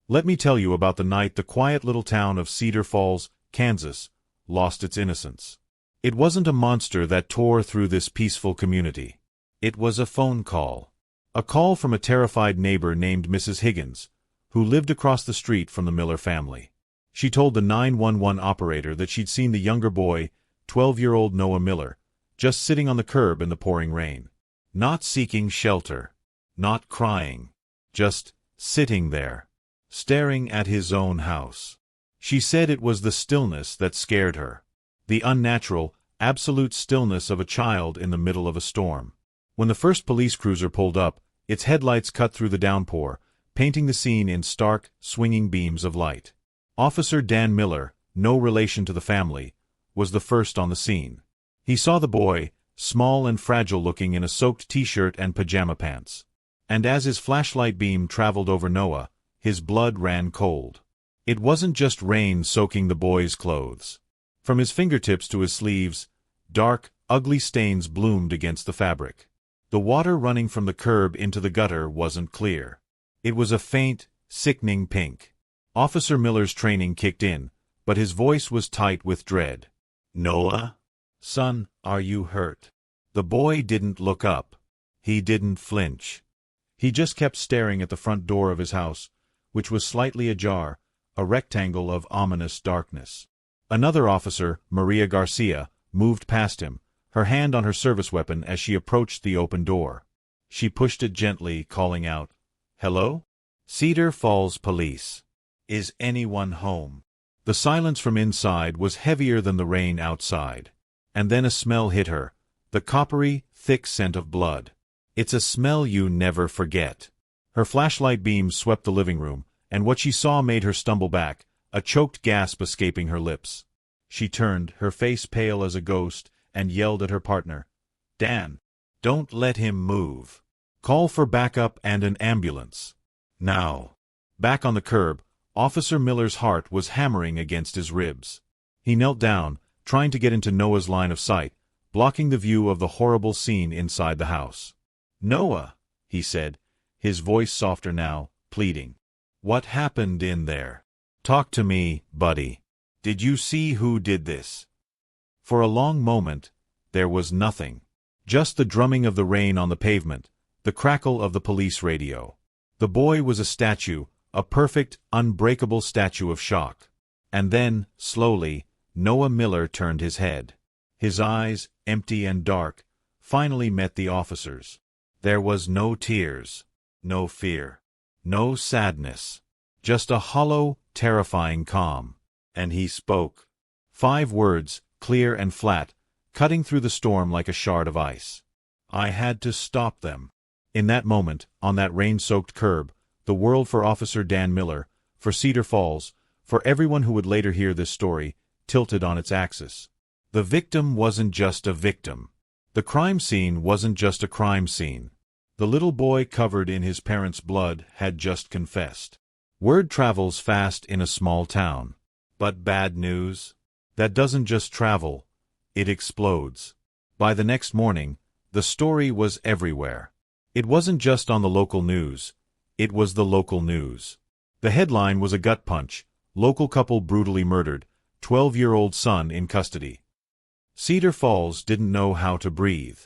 Let me tell you about the night the quiet little town of Cedar Falls, Kansas, lost its innocence. It wasn't a monster that tore through this peaceful community. It was a phone call. A call from a terrified neighbor named Mrs. Higgins, who lived across the street from the Miller family. She told the 911 operator that she'd seen the younger boy, 12-year-old Noah Miller, just sitting on the curb in the pouring rain. Not seeking shelter. Not crying. Just sitting there, staring at his own house. She said it was the stillness that scared her. The unnatural, absolute stillness of a child in the middle of a storm. When the first police cruiser pulled up, its headlights cut through the downpour, painting the scene in stark, swinging beams of light. Officer Dan Miller, no relation to the family, was the first on the scene. He saw the boy, small and fragile-looking in a soaked t-shirt and pajama pants. And as his flashlight beam traveled over Noah, his blood ran cold. It wasn't just rain soaking the boy's clothes. From his fingertips to his sleeves, dark, ugly stains bloomed against the fabric. The water running from the curb into the gutter wasn't clear. It was a faint, sickening pink. Officer Miller's training kicked in, but his voice was tight with dread. "Noah? Son, are you hurt?" The boy didn't look up. He didn't flinch. He just kept staring at the front door of his house, which was slightly ajar, a rectangle of ominous darkness. Another officer, Maria Garcia, moved past him, her hand on her service weapon as she approached the open door. She pushed it gently, calling out, "Hello? Cedar Falls Police. Is anyone home?" The silence from inside was heavier than the rain outside. And then a smell hit her, the coppery, thick scent of blood. It's a smell you never forget. Her flashlight beam swept the living room, and what she saw made her stumble back, a choked gasp escaping her lips. She turned, her face pale as a ghost, and yelled at her partner, "Dan, don't let him move. Call for backup and an ambulance. Now." Back on the curb, Officer Miller's heart was hammering against his ribs. He knelt down, trying to get into Noah's line of sight, blocking the view of the horrible scene inside the house. "Noah," he said, his voice softer now, pleading. "What happened in there? Talk to me, buddy. Did you see who did this?" For a long moment, there was nothing. Just the drumming of the rain on the pavement, the crackle of the police radio. The boy was a statue, a perfect, unbreakable statue of shock. And then, slowly, Noah Miller turned his head. His eyes, empty and dark, finally met the officer's. There was no tears, no fear, no sadness, just a hollow, terrifying calm. And he spoke. 5 words, clear and flat, cutting through the storm like a shard of ice. "I had to stop them." In that moment, on that rain-soaked curb, the world for Officer Dan Miller, for Cedar Falls, for everyone who would later hear this story, tilted on its axis. The victim wasn't just a victim. The crime scene wasn't just a crime scene. The little boy covered in his parents' blood had just confessed. Word travels fast in a small town. But bad news? That doesn't just travel, it explodes. By the next morning, the story was everywhere. It wasn't just on the local news. It was the local news. The headline was a gut punch: local couple brutally murdered, 12-year-old son in custody. Cedar Falls didn't know how to breathe.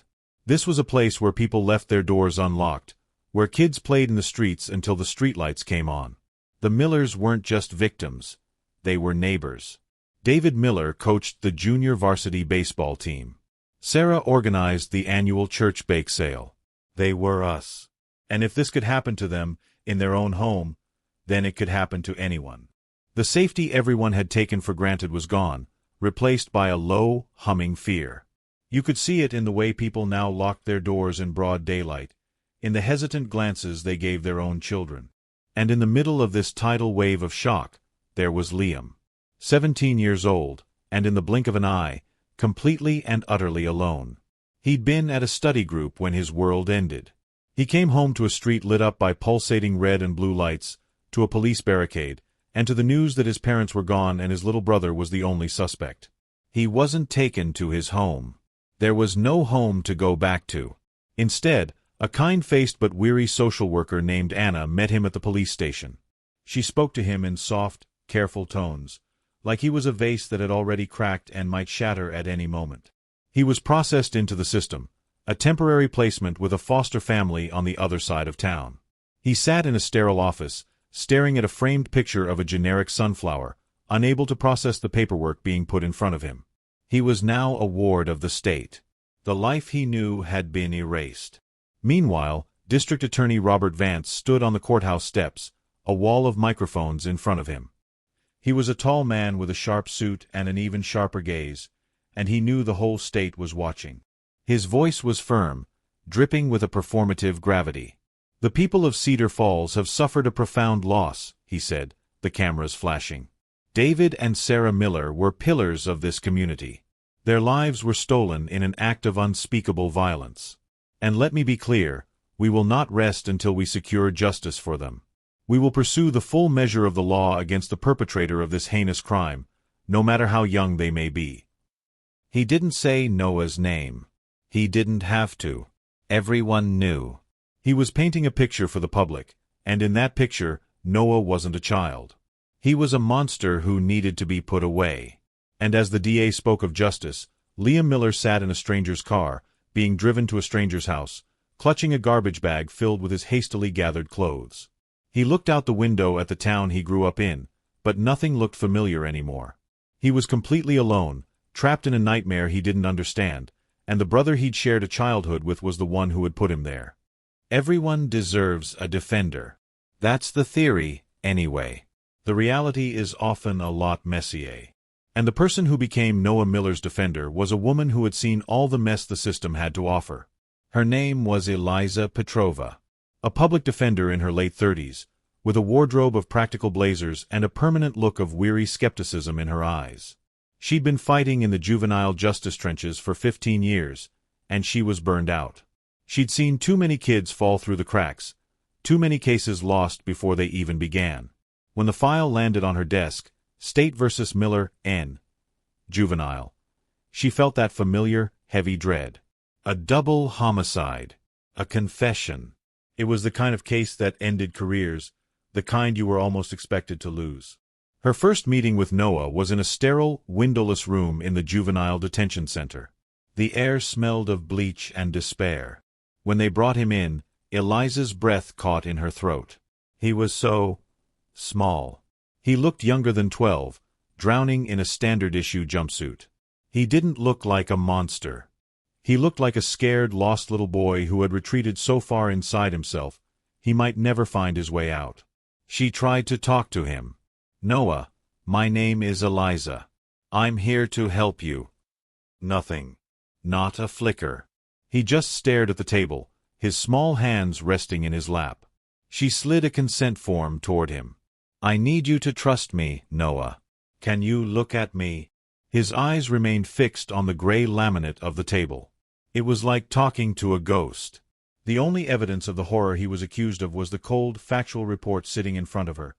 This was a place where people left their doors unlocked, where kids played in the streets until the streetlights came on. The Millers weren't just victims. They were neighbors. David Miller coached the junior varsity baseball team. Sarah organized the annual church bake sale. They were us. And if this could happen to them, in their own home, then it could happen to anyone. The safety everyone had taken for granted was gone, replaced by a low, humming fear. You could see it in the way people now locked their doors in broad daylight, in the hesitant glances they gave their own children. And in the middle of this tidal wave of shock, there was Liam. 17 years old, and in the blink of an eye, completely and utterly alone. He'd been at a study group when his world ended. He came home to a street lit up by pulsating red and blue lights, to a police barricade, and to the news that his parents were gone and his little brother was the only suspect. He wasn't taken to his home. There was no home to go back to. Instead, a kind-faced but weary social worker named Anna met him at the police station. She spoke to him in soft, careful tones, like he was a vase that had already cracked and might shatter at any moment. He was processed into the system, a temporary placement with a foster family on the other side of town. He sat in a sterile office, staring at a framed picture of a generic sunflower, unable to process the paperwork being put in front of him. He was now a ward of the state. The life he knew had been erased. Meanwhile, District Attorney Robert Vance stood on the courthouse steps, a wall of microphones in front of him. He was a tall man with a sharp suit and an even sharper gaze, and he knew the whole state was watching. His voice was firm, dripping with a performative gravity. "The people of Cedar Falls have suffered a profound loss," he said, the cameras flashing. "David and Sarah Miller were pillars of this community. Their lives were stolen in an act of unspeakable violence. And let me be clear, we will not rest until we secure justice for them. We will pursue the full measure of the law against the perpetrator of this heinous crime, no matter how young they may be." He didn't say Noah's name. He didn't have to. Everyone knew. He was painting a picture for the public, and in that picture, Noah wasn't a child. He was a monster who needed to be put away. And as the DA spoke of justice, Liam Miller sat in a stranger's car, being driven to a stranger's house, clutching a garbage bag filled with his hastily gathered clothes. He looked out the window at the town he grew up in, but nothing looked familiar anymore. He was completely alone, trapped in a nightmare he didn't understand, and the brother he'd shared a childhood with was the one who had put him there. Everyone deserves a defender. That's the theory, anyway. The reality is often a lot messier. And the person who became Noah Miller's defender was a woman who had seen all the mess the system had to offer. Her name was Eliza Petrova, a public defender in her late 30s, with a wardrobe of practical blazers and a permanent look of weary skepticism in her eyes. She'd been fighting in the juvenile justice trenches for 15 years, and she was burned out. She'd seen too many kids fall through the cracks, too many cases lost before they even began. When the file landed on her desk, State versus Miller, N. Juvenile, she felt that familiar, heavy dread. A double homicide. A confession. It was the kind of case that ended careers, the kind you were almost expected to lose. Her first meeting with Noah was in a sterile, windowless room in the juvenile detention center. The air smelled of bleach and despair. When they brought him in, Eliza's breath caught in her throat. He was so small. He looked younger than 12, drowning in a standard-issue jumpsuit. He didn't look like a monster. He looked like a scared, lost little boy who had retreated so far inside himself, he might never find his way out. She tried to talk to him. "Noah, my name is Eliza. I'm here to help you." Nothing. Not a flicker. He just stared at the table, his small hands resting in his lap. She slid a consent form toward him. "I need you to trust me, Noah. Can you look at me?" His eyes remained fixed on the gray laminate of the table. It was like talking to a ghost. The only evidence of the horror he was accused of was the cold, factual report sitting in front of her.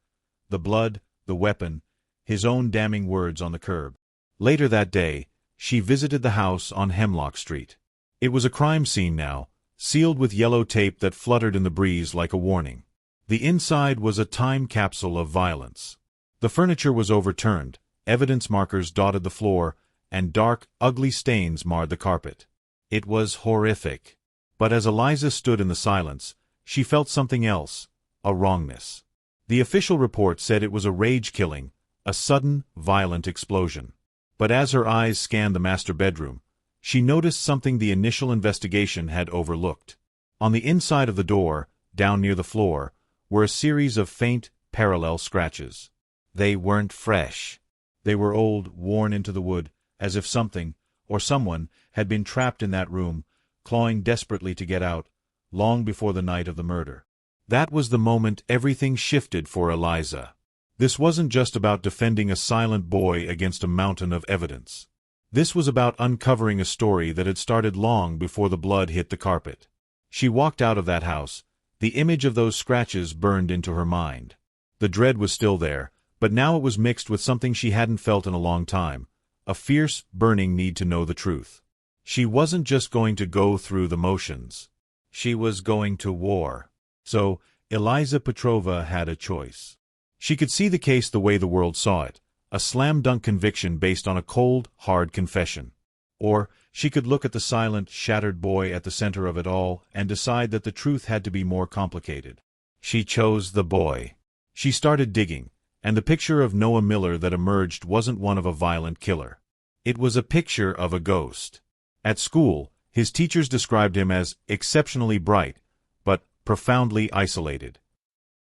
The blood, the weapon, his own damning words on the curb. Later that day, she visited the house on Hemlock Street. It was a crime scene now, sealed with yellow tape that fluttered in the breeze like a warning. The inside was a time capsule of violence. The furniture was overturned, evidence markers dotted the floor, and dark, ugly stains marred the carpet. It was horrific. But as Eliza stood in the silence, she felt something else, a wrongness. The official report said it was a rage killing, a sudden, violent explosion. But as her eyes scanned the master bedroom, she noticed something the initial investigation had overlooked. On the inside of the door, down near the floor, were a series of faint, parallel scratches. They weren't fresh. They were old, worn into the wood, as if something, or someone, had been trapped in that room, clawing desperately to get out, long before the night of the murder. That was the moment everything shifted for Eliza. This wasn't just about defending a silent boy against a mountain of evidence. This was about uncovering a story that had started long before the blood hit the carpet. She walked out of that house. The image of those scratches burned into her mind. The dread was still there, but now it was mixed with something she hadn't felt in a long time, a fierce, burning need to know the truth. She wasn't just going to go through the motions. She was going to war. So, Eliza Petrova had a choice. She could see the case the way the world saw it, a slam-dunk conviction based on a cold, hard confession. Or she could look at the silent, shattered boy at the center of it all and decide that the truth had to be more complicated. She chose the boy. She started digging, and the picture of Noah Miller that emerged wasn't one of a violent killer. It was a picture of a ghost. At school, his teachers described him as exceptionally bright, but profoundly isolated.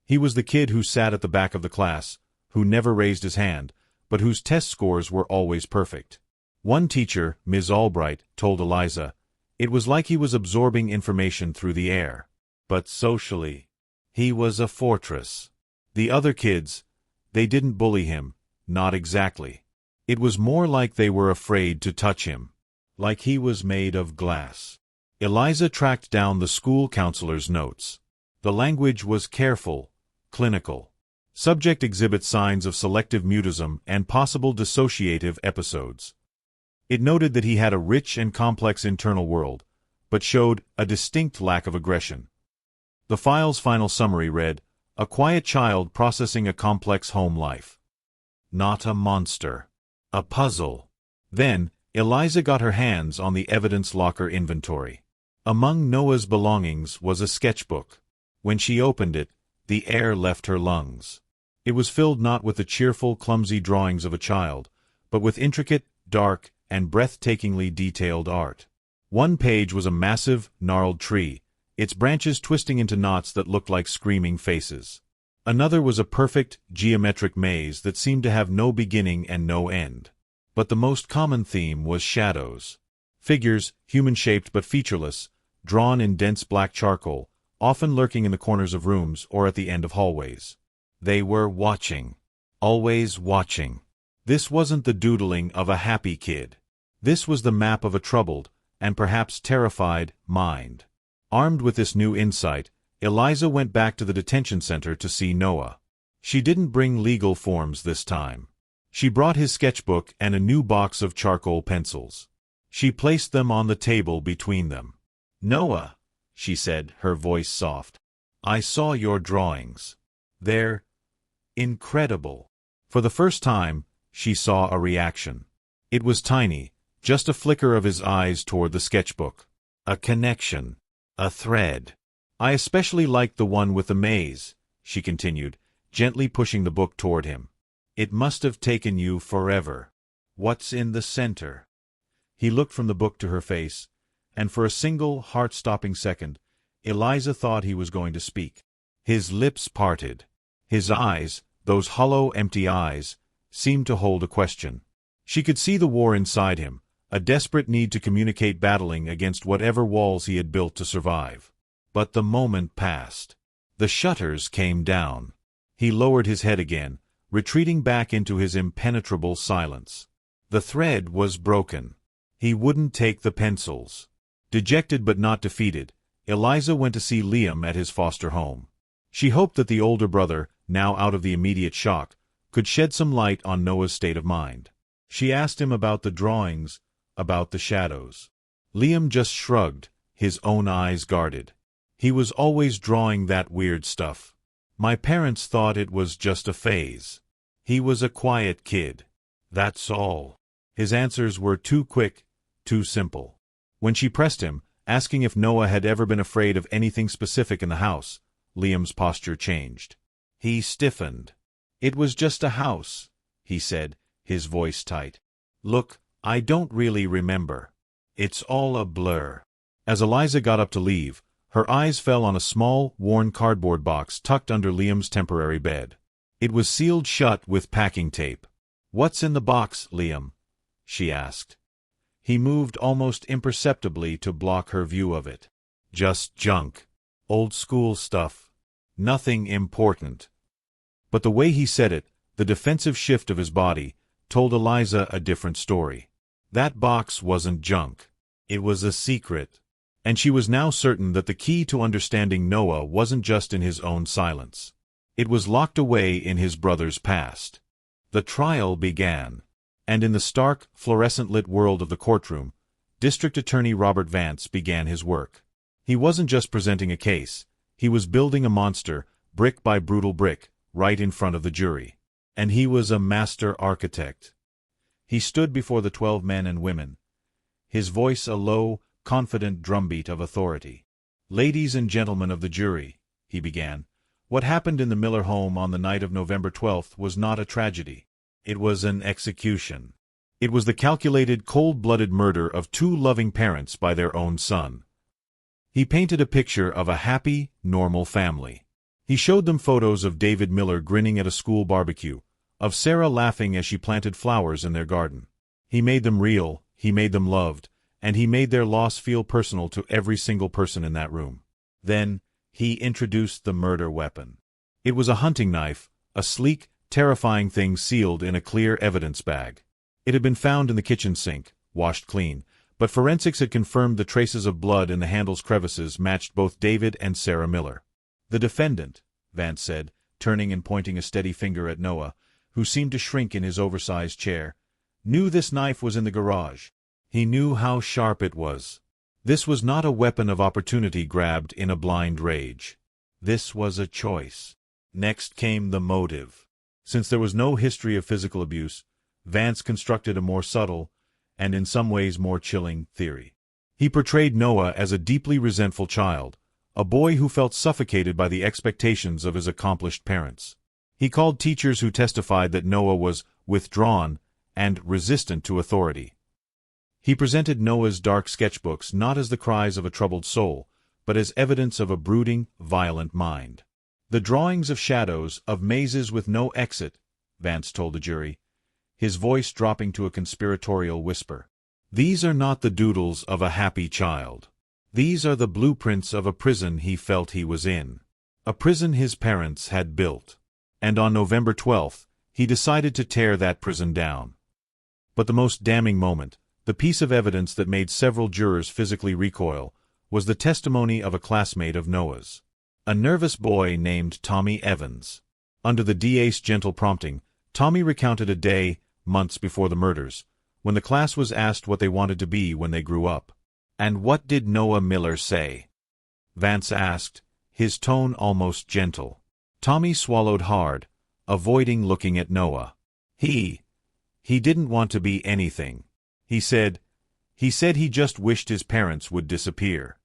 He was the kid who sat at the back of the class, who never raised his hand, but whose test scores were always perfect. One teacher, Ms. Albright, told Eliza, it was like he was absorbing information through the air. But socially, he was a fortress. The other kids, they didn't bully him, not exactly. It was more like they were afraid to touch him. Like he was made of glass. Eliza tracked down the school counselor's notes. The language was careful, clinical. Subject exhibits signs of selective mutism and possible dissociative episodes. It noted that he had a rich and complex internal world, but showed a distinct lack of aggression. The file's final summary read, a quiet child processing a complex home life. Not a monster. A puzzle. Then, Eliza got her hands on the evidence locker inventory. Among Noah's belongings was a sketchbook. When she opened it, the air left her lungs. It was filled not with the cheerful, clumsy drawings of a child, but with intricate, dark, and breathtakingly detailed art. One page was a massive, gnarled tree, its branches twisting into knots that looked like screaming faces. Another was a perfect, geometric maze that seemed to have no beginning and no end. But the most common theme was shadows. Figures, human-shaped but featureless, drawn in dense black charcoal, often lurking in the corners of rooms or at the end of hallways. They were watching. Always watching. This wasn't the doodling of a happy kid. This was the map of a troubled, and perhaps terrified, mind. Armed with this new insight, Eliza went back to the detention center to see Noah. She didn't bring legal forms this time. She brought his sketchbook and a new box of charcoal pencils. She placed them on the table between them. Noah, she said, her voice soft, I saw your drawings. They're incredible. For the first time, she saw a reaction. It was tiny, just a flicker of his eyes toward the sketchbook. A connection. A thread. I especially liked the one with the maze, she continued, gently pushing the book toward him. It must have taken you forever. What's in the center? He looked from the book to her face, and for a single, heart-stopping second, Eliza thought he was going to speak. His lips parted. His eyes, those hollow, empty eyes, seemed to hold a question. She could see the war inside him, a desperate need to communicate battling against whatever walls he had built to survive. But the moment passed. The shutters came down. He lowered his head again, retreating back into his impenetrable silence. The thread was broken. He wouldn't take the pencils. Dejected but not defeated, Eliza went to see Liam at his foster home. She hoped that the older brother, now out of the immediate shock, could shed some light on Noah's state of mind. She asked him about the drawings, about the shadows. Liam just shrugged, his own eyes guarded. He was always drawing that weird stuff. My parents thought it was just a phase. He was a quiet kid. That's all. His answers were too quick, too simple. When she pressed him, asking if Noah had ever been afraid of anything specific in the house, Liam's posture changed. He stiffened. It was just a house, he said, his voice tight. Look, I don't really remember. It's all a blur. As Eliza got up to leave, her eyes fell on a small, worn cardboard box tucked under Liam's temporary bed. It was sealed shut with packing tape. What's in the box, Liam? She asked. He moved almost imperceptibly to block her view of it. Just junk. Old-school stuff. Nothing important. But the way he said it, the defensive shift of his body, told Eliza a different story. That box wasn't junk. It was a secret. And she was now certain that the key to understanding Noah wasn't just in his own silence. It was locked away in his brother's past. The trial began. And in the stark, fluorescent-lit world of the courtroom, District Attorney Robert Vance began his work. He wasn't just presenting a case. He was building a monster, brick by brutal brick, right in front of the jury. And he was a master architect. He stood before the 12 men and women, his voice a low, confident drumbeat of authority. "Ladies and gentlemen of the jury," he began, "what happened in the Miller home on the night of November 12th was not a tragedy. It was an execution. It was the calculated, cold-blooded murder of 2 loving parents by their own son." He painted a picture of a happy, normal family. He showed them photos of David Miller grinning at a school barbecue, of Sarah laughing as she planted flowers in their garden. He made them real, he made them loved, and he made their loss feel personal to every single person in that room. Then, he introduced the murder weapon. It was a hunting knife, a sleek, terrifying thing sealed in a clear evidence bag. It had been found in the kitchen sink, washed clean, but forensics had confirmed the traces of blood in the handle's crevices matched both David and Sarah Miller. "The defendant," Vance said, turning and pointing a steady finger at Noah, who seemed to shrink in his oversized chair, "knew this knife was in the garage. He knew how sharp it was. This was not a weapon of opportunity grabbed in a blind rage. This was a choice." Next came the motive. Since there was no history of physical abuse, Vance constructed a more subtle, and in some ways more chilling, theory. He portrayed Noah as a deeply resentful child, a boy who felt suffocated by the expectations of his accomplished parents. He called teachers who testified that Noah was withdrawn and resistant to authority. He presented Noah's dark sketchbooks not as the cries of a troubled soul, but as evidence of a brooding, violent mind. "The drawings of shadows, of mazes with no exit," Vance told the jury, his voice dropping to a conspiratorial whisper. "These are not the doodles of a happy child. These are the blueprints of a prison he felt he was in. A prison his parents had built. And on November 12th, he decided to tear that prison down." But the most damning moment, the piece of evidence that made several jurors physically recoil, was the testimony of a classmate of Noah's. A nervous boy named Tommy Evans. Under the DA's gentle prompting, Tommy recounted a day, months before the murders, when the class was asked what they wanted to be when they grew up. "And what did Noah Miller say?" Vance asked, his tone almost gentle. Tommy swallowed hard, avoiding looking at Noah. He didn't want to be anything. He said he just wished his parents would disappear."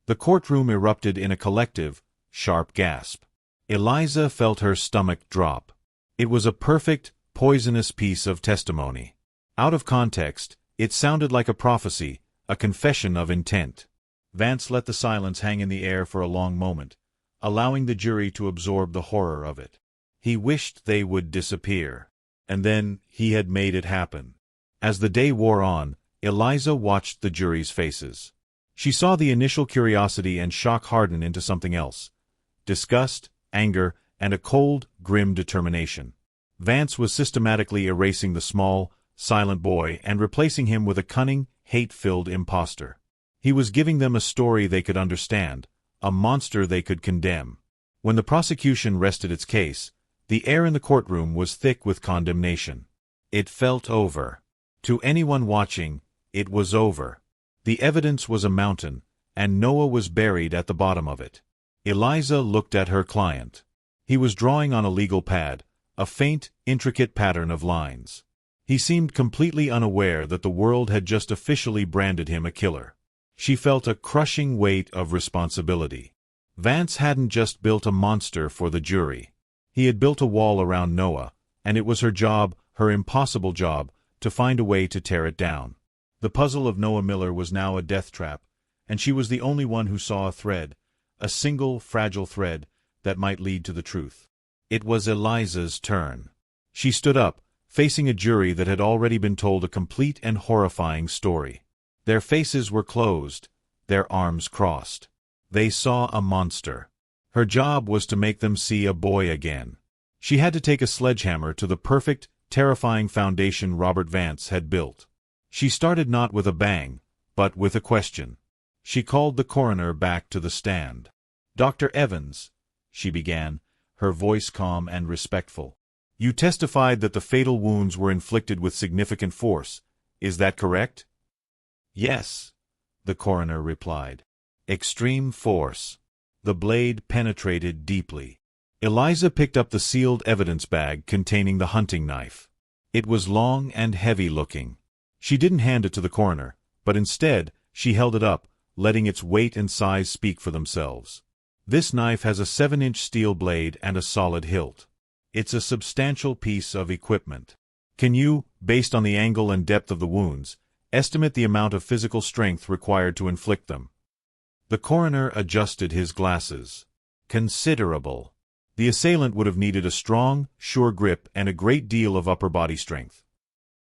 The courtroom erupted in a collective, sharp gasp. Eliza felt her stomach drop. It was a perfect, poisonous piece of testimony. Out of context, it sounded like a prophecy, a confession of intent. Vance let the silence hang in the air for a long moment, allowing the jury to absorb the horror of it. He wished they would disappear. And then he had made it happen. As the day wore on, Eliza watched the jury's faces. She saw the initial curiosity and shock harden into something else: disgust, anger, and a cold, grim determination. Vance was systematically erasing the small, silent boy and replacing him with a cunning, hate-filled imposter. He was giving them a story they could understand, a monster they could condemn. When the prosecution rested its case, the air in the courtroom was thick with condemnation. It felt over. To anyone watching, it was over. The evidence was a mountain, and Noah was buried at the bottom of it. Eliza looked at her client. He was drawing on a legal pad, a faint, intricate pattern of lines. He seemed completely unaware that the world had just officially branded him a killer. She felt a crushing weight of responsibility. Vance hadn't just built a monster for the jury. He had built a wall around Noah, and it was her job, her impossible job, to find a way to tear it down. The puzzle of Noah Miller was now a death trap, and she was the only one who saw a thread, a single, fragile thread, that might lead to the truth. It was Eliza's turn. She stood up, facing a jury that had already been told a complete and horrifying story. Their faces were closed, their arms crossed. They saw a monster. Her job was to make them see a boy again. She had to take a sledgehammer to the perfect, terrifying foundation Robert Vance had built. She started not with a bang, but with a question. She called the coroner back to the stand. "Dr. Evans," she began, her voice calm and respectful. "You testified that the fatal wounds were inflicted with significant force. Is that correct?" "Yes," the coroner replied. "Extreme force. The blade penetrated deeply. Eliza picked up the sealed evidence bag containing the hunting knife. It was long and heavy-looking. She didn't hand it to the coroner, but instead, she held it up, letting its weight and size speak for themselves. This knife has a 7-inch steel blade and a solid hilt. It's a substantial piece of equipment. Can you, based on the angle and depth of the wounds, estimate the amount of physical strength required to inflict them? The coroner adjusted his glasses. Considerable. The assailant would have needed a strong, sure grip and a great deal of upper body strength.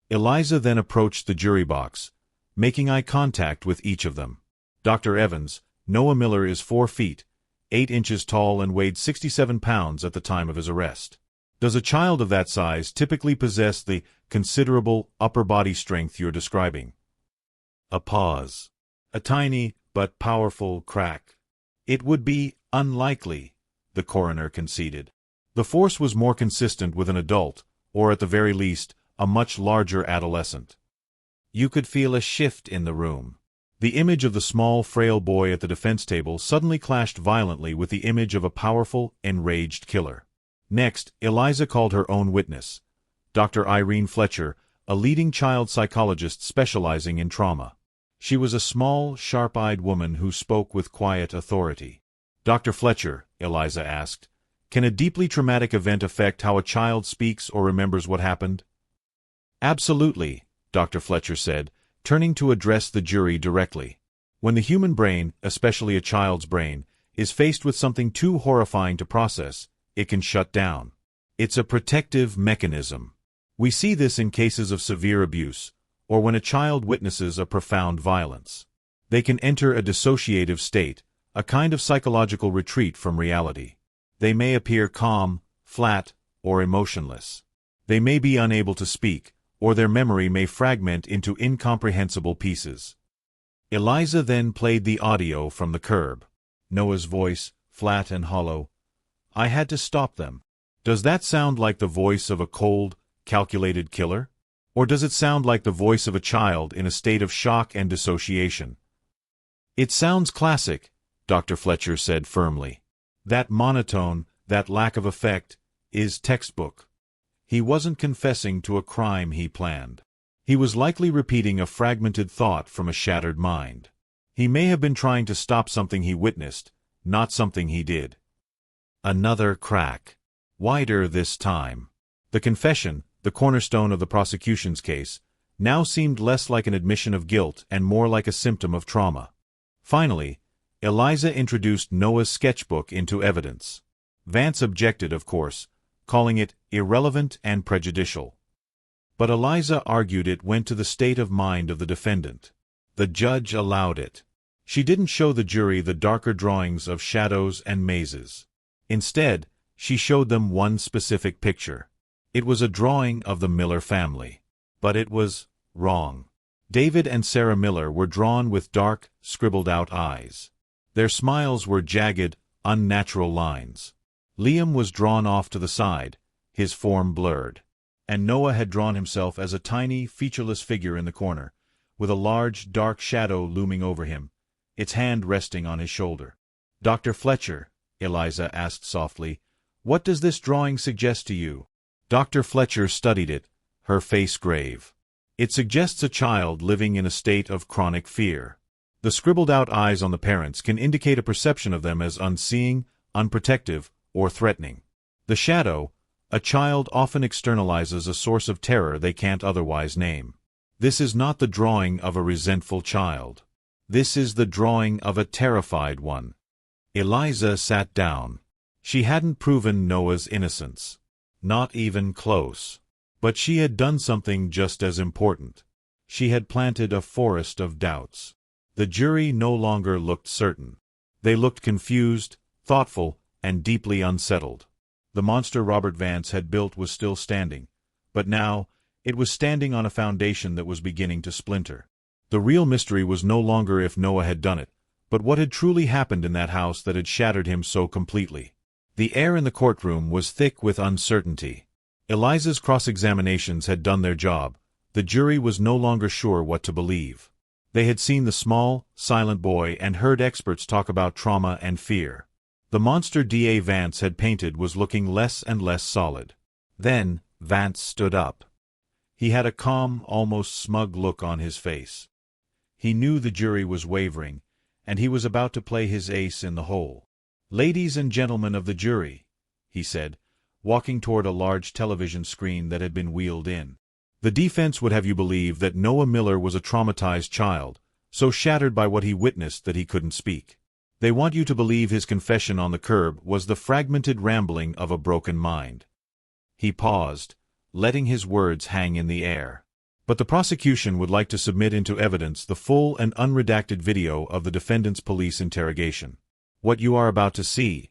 Eliza then approached the jury box, making eye contact with each of them. Dr. Evans, Noah Miller is 4 feet, 8 inches tall and weighed 67 pounds at the time of his arrest. Does a child of that size typically possess the considerable upper body strength you're describing? A pause. A tiny but powerful crack. It would be unlikely, the coroner conceded. The force was more consistent with an adult, or at the very least, a much larger adolescent. You could feel a shift in the room. The image of the small, frail boy at the defense table suddenly clashed violently with the image of a powerful, enraged killer. Next, Eliza called her own witness, Dr. Irene Fletcher, a leading child psychologist specializing in trauma. She was a small, sharp-eyed woman who spoke with quiet authority. Dr. Fletcher, Eliza asked, can a deeply traumatic event affect how a child speaks or remembers what happened? Absolutely, Dr. Fletcher said, turning to address the jury directly. When the human brain, especially a child's brain, is faced with something too horrifying to process, it can shut down. It's a protective mechanism. We see this in cases of severe abuse, or when a child witnesses a profound violence. They can enter a dissociative state, a kind of psychological retreat from reality. They may appear calm, flat, or emotionless. They may be unable to speak, or their memory may fragment into incomprehensible pieces. Eliza then played the audio from the curb. Noah's voice, flat and hollow. I had to stop them. Does that sound like the voice of a cold, calculated killer? Or does it sound like the voice of a child in a state of shock and dissociation? It sounds classic, Dr. Fletcher said firmly. That monotone, that lack of effect, is textbook. He wasn't confessing to a crime he planned. He was likely repeating a fragmented thought from a shattered mind. He may have been trying to stop something he witnessed, not something he did. Another crack. Wider this time. The confession, the cornerstone of the prosecution's case, now seemed less like an admission of guilt and more like a symptom of trauma. Finally, Eliza introduced Noah's sketchbook into evidence. Vance objected, of course, calling it irrelevant and prejudicial. But Eliza argued it went to the state of mind of the defendant. The judge allowed it. She didn't show the jury the darker drawings of shadows and mazes. Instead, she showed them one specific picture. It was a drawing of the Miller family. But it was wrong. David and Sarah Miller were drawn with dark, scribbled-out eyes. Their smiles were jagged, unnatural lines. Liam was drawn off to the side, his form blurred. And Noah had drawn himself as a tiny, featureless figure in the corner, with a large, dark shadow looming over him, its hand resting on his shoulder. Dr. Fletcher, Eliza asked softly, what does this drawing suggest to you? Dr. Fletcher studied it, her face grave. It suggests a child living in a state of chronic fear. The scribbled-out eyes on the parents can indicate a perception of them as unseeing, unprotective, or threatening. The shadow, a child often externalizes a source of terror they can't otherwise name. This is not the drawing of a resentful child. This is the drawing of a terrified one. Eliza sat down. She hadn't proven Noah's innocence. Not even close. But she had done something just as important. She had planted a forest of doubts. The jury no longer looked certain. They looked confused, thoughtful, and deeply unsettled. The monster Robert Vance had built was still standing, but now it was standing on a foundation that was beginning to splinter. The real mystery was no longer if Noah had done it, but what had truly happened in that house that had shattered him so completely. The air in the courtroom was thick with uncertainty. Eliza's cross-examinations had done their job. The jury was no longer sure what to believe. They had seen the small, silent boy and heard experts talk about trauma and fear. The monster D.A. Vance had painted was looking less and less solid. Then, Vance stood up. He had a calm, almost smug look on his face. He knew the jury was wavering, and he was about to play his ace in the hole. "Ladies and gentlemen of the jury," he said, walking toward a large television screen that had been wheeled in. "The defense would have you believe that Noah Miller was a traumatized child, so shattered by what he witnessed that he couldn't speak. They want you to believe his confession on the curb was the fragmented rambling of a broken mind." He paused, letting his words hang in the air. "But the prosecution would like to submit into evidence the full and unredacted video of the defendant's police interrogation. What you are about to see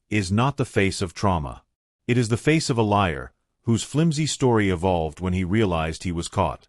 is not the face of trauma. It is the face of a liar, whose flimsy story evolved when he realized he was caught."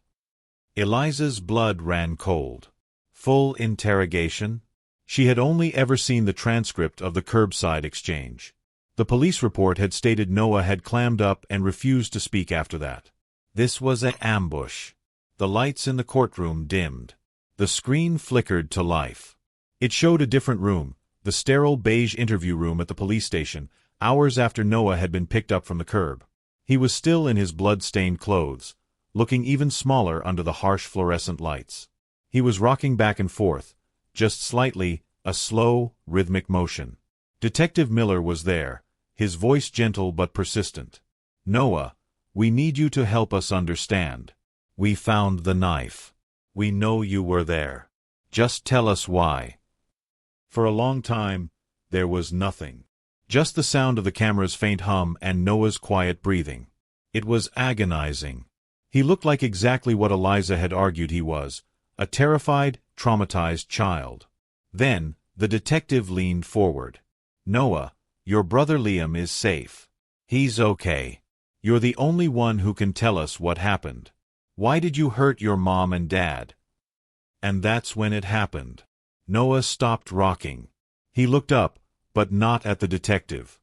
Eliza's blood ran cold. Full interrogation? She had only ever seen the transcript of the curbside exchange. The police report had stated Noah had clammed up and refused to speak after that. This was an ambush. The lights in the courtroom dimmed. The screen flickered to life. It showed a different room, the sterile beige interview room at the police station, hours after Noah had been picked up from the curb. He was still in his blood-stained clothes, looking even smaller under the harsh fluorescent lights. He was rocking back and forth, just slightly, a slow, rhythmic motion. Detective Miller was there, his voice gentle but persistent. "Noah, we need you to help us understand. We found the knife. We know you were there. Just tell us why." For a long time, there was nothing. Just the sound of the camera's faint hum and Noah's quiet breathing. It was agonizing. He looked like exactly what Eliza had argued he was, a terrified, traumatized child. Then, the detective leaned forward. "Noah, your brother Liam is safe. He's okay. You're the only one who can tell us what happened. Why did you hurt your mom and dad?" And that's when it happened. Noah stopped rocking. He looked up, but not at the detective.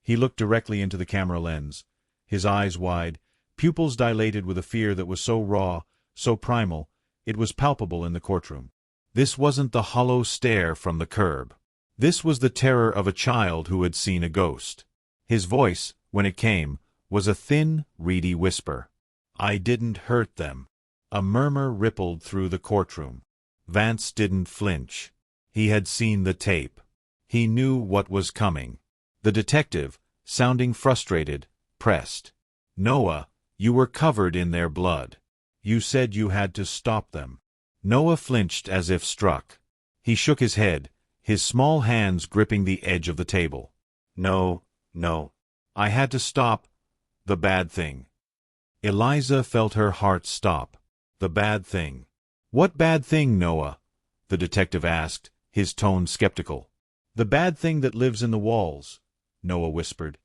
He looked directly into the camera lens, his eyes wide, pupils dilated with a fear that was so raw, so primal, it was palpable in the courtroom. This wasn't the hollow stare from the curb. This was the terror of a child who had seen a ghost. His voice, when it came, was a thin, reedy whisper. "I didn't hurt them." A murmur rippled through the courtroom. Vance didn't flinch. He had seen the tape. He knew what was coming. The detective, sounding frustrated, pressed. "Noah, you were covered in their blood. You said you had to stop them." Noah flinched as if struck. He shook his head, his small hands gripping the edge of the table. No. I had to stop the bad thing." Eliza felt her heart stop. The bad thing. "What bad thing, Noah?" the detective asked, his tone skeptical. "The bad thing that lives in the walls," Noah whispered,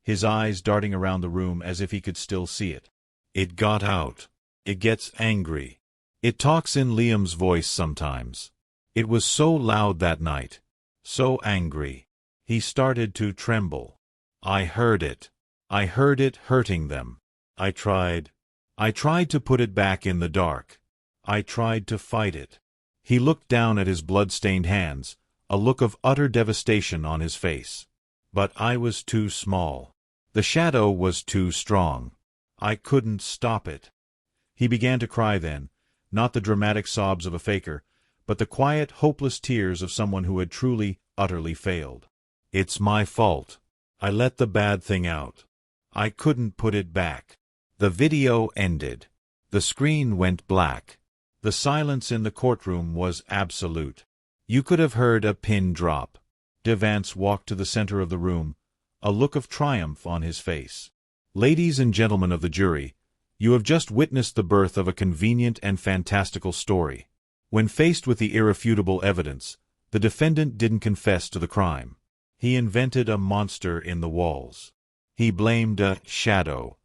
his eyes darting around the room as if he could still see it. "It got out. It gets angry. It talks in Liam's voice sometimes. It was so loud that night. So angry. He started to tremble. I heard it. I heard it hurting them. I tried to put it back in the dark. I tried to fight it." He looked down at his blood-stained hands, a look of utter devastation on his face. "But I was too small. The shadow was too strong. I couldn't stop it." He began to cry then, not the dramatic sobs of a faker, but the quiet, hopeless tears of someone who had truly, utterly failed. "It's my fault. I let the bad thing out. I couldn't put it back." The video ended. The screen went black. The silence in the courtroom was absolute. You could have heard a pin drop. Vance walked to the center of the room, a look of triumph on his face. "Ladies and gentlemen of the jury, you have just witnessed the birth of a convenient and fantastical story. When faced with the irrefutable evidence, the defendant didn't confess to the crime. He invented a monster in the walls. He blamed a shadow.